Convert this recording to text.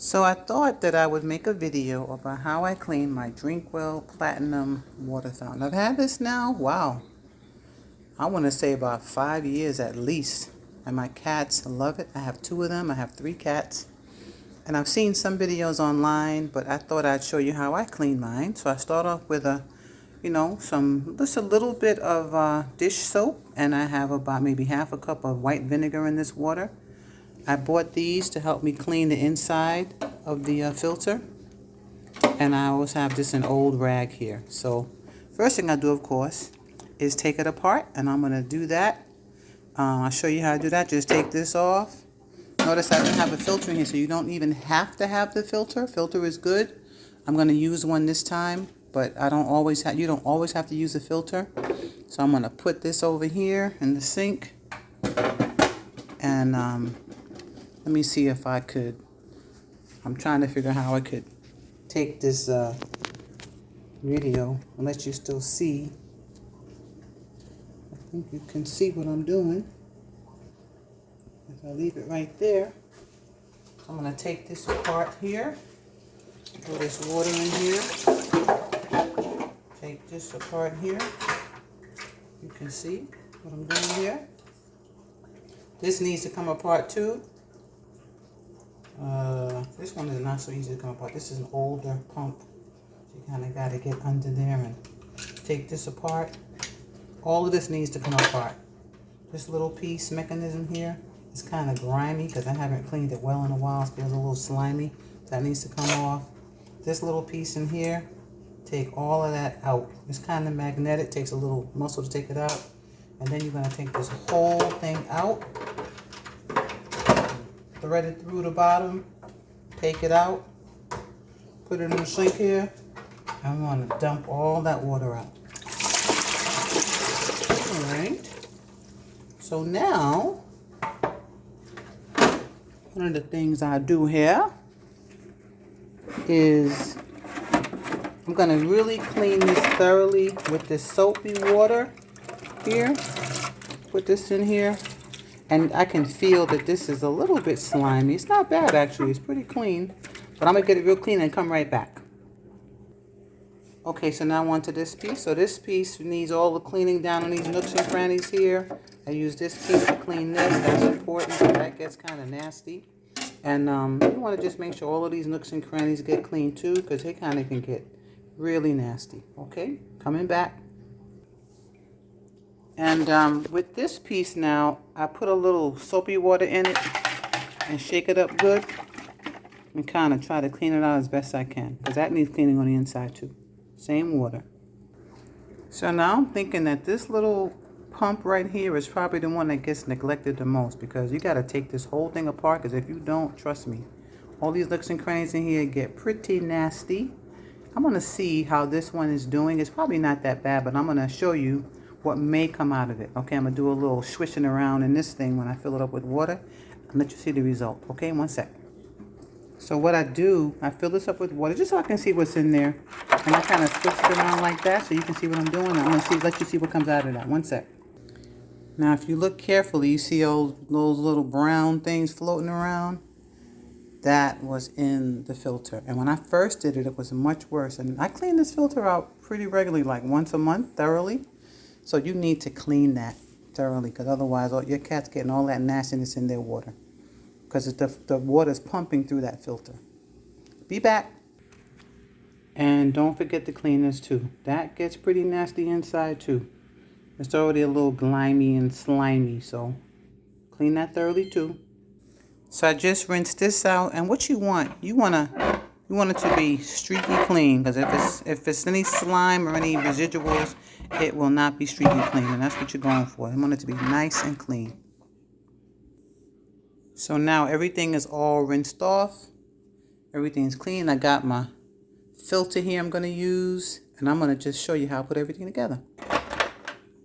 So I thought that I would make a video about how I clean my Drinkwell Platinum water fountain. I've had this now, wow, I want to say about 5 years at least. And my cats love it. I have 2 of them. I have 3 cats. And I've seen some videos online, but I thought I'd show you how I clean mine. So I start off with just a little bit of dish soap. And I have about maybe half a cup of white vinegar in this water. I bought these to help me clean the inside of the filter. And I always have just an old rag here. So first thing I do, of course, is take it apart. And I'm going to do that. I'll show you how to do that. Just take this off. Notice I didn't have a filter in here, so you don't even have to have the filter. Filter is good. I'm going to use one this time, but you don't always have to use a filter. So I'm going to put this over here in the sink. And let me see if I could. I'm trying to figure out how I could take this video and let you still see. I think you can see what I'm doing. If I leave it right there, I'm going to take this apart here. Throw this water in here. Take this apart here. You can see what I'm doing here. This needs to come apart too. This one is not so easy to come apart. This is an older pump. So you kind of got to get under there and take this apart. All of this needs to come apart. This little piece mechanism here is kind of grimy because I haven't cleaned it well in a while. It feels a little slimy. That needs to come off. This little piece in here, take all of that out. It's kind of magnetic. Takes a little muscle to take it out. And then you're going to take this whole thing out. Thread it through the bottom, take it out, put it in the sink here. I'm going to dump all that water out. Alright, so now, one of the things I do here is I'm going to really clean this thoroughly with this soapy water here. Put this in here. And I can feel that this is a little bit slimy. It's not bad, actually. It's pretty clean. But I'm going to get it real clean and come right back. Okay, so now on to this piece. So this piece needs all the cleaning down on these nooks and crannies here. I use this piece to clean this. That's important because that gets kind of nasty. And you want to just make sure all of these nooks and crannies get clean too, because they kind of can get really nasty. Okay, coming back. And with this piece now, I put a little soapy water in it and shake it up good and kind of try to clean it out as best I can, because that needs cleaning on the inside too. Same water. So now I'm thinking that this little pump right here is probably the one that gets neglected the most, because you got to take this whole thing apart, because if you don't, trust me, all these nooks and crannies in here get pretty nasty. I'm going to see how this one is doing. It's probably not that bad, but I'm going to show you what may come out of it. Okay, I'm going to do a little swishing around in this thing when I fill it up with water and let you see the result. Okay, one sec. So what I do, I fill this up with water just so I can see what's in there. And I kind of switch it around like that so you can see what I'm doing. I'm going to let you see what comes out of that. One sec. Now, if you look carefully, you see all those little brown things floating around? That was in the filter. And when I first did it, it was much worse. And I clean this filter out pretty regularly, like once a month, thoroughly. So you need to clean that thoroughly, because otherwise your cat's getting all that nastiness in their water, because the water's pumping through that filter. Be back. And don't forget to clean this too. That gets pretty nasty inside too. It's already a little grimy and slimy, so clean that thoroughly too. So I just rinsed this out, and what you want it to be streaky clean, because if it's any slime or any residuals, it will not be streaky clean, and that's what you're going for. You want it to be nice and clean. So now everything is all rinsed off. Everything's clean. I got my filter here I'm going to use, and I'm going to just show you how I put everything together.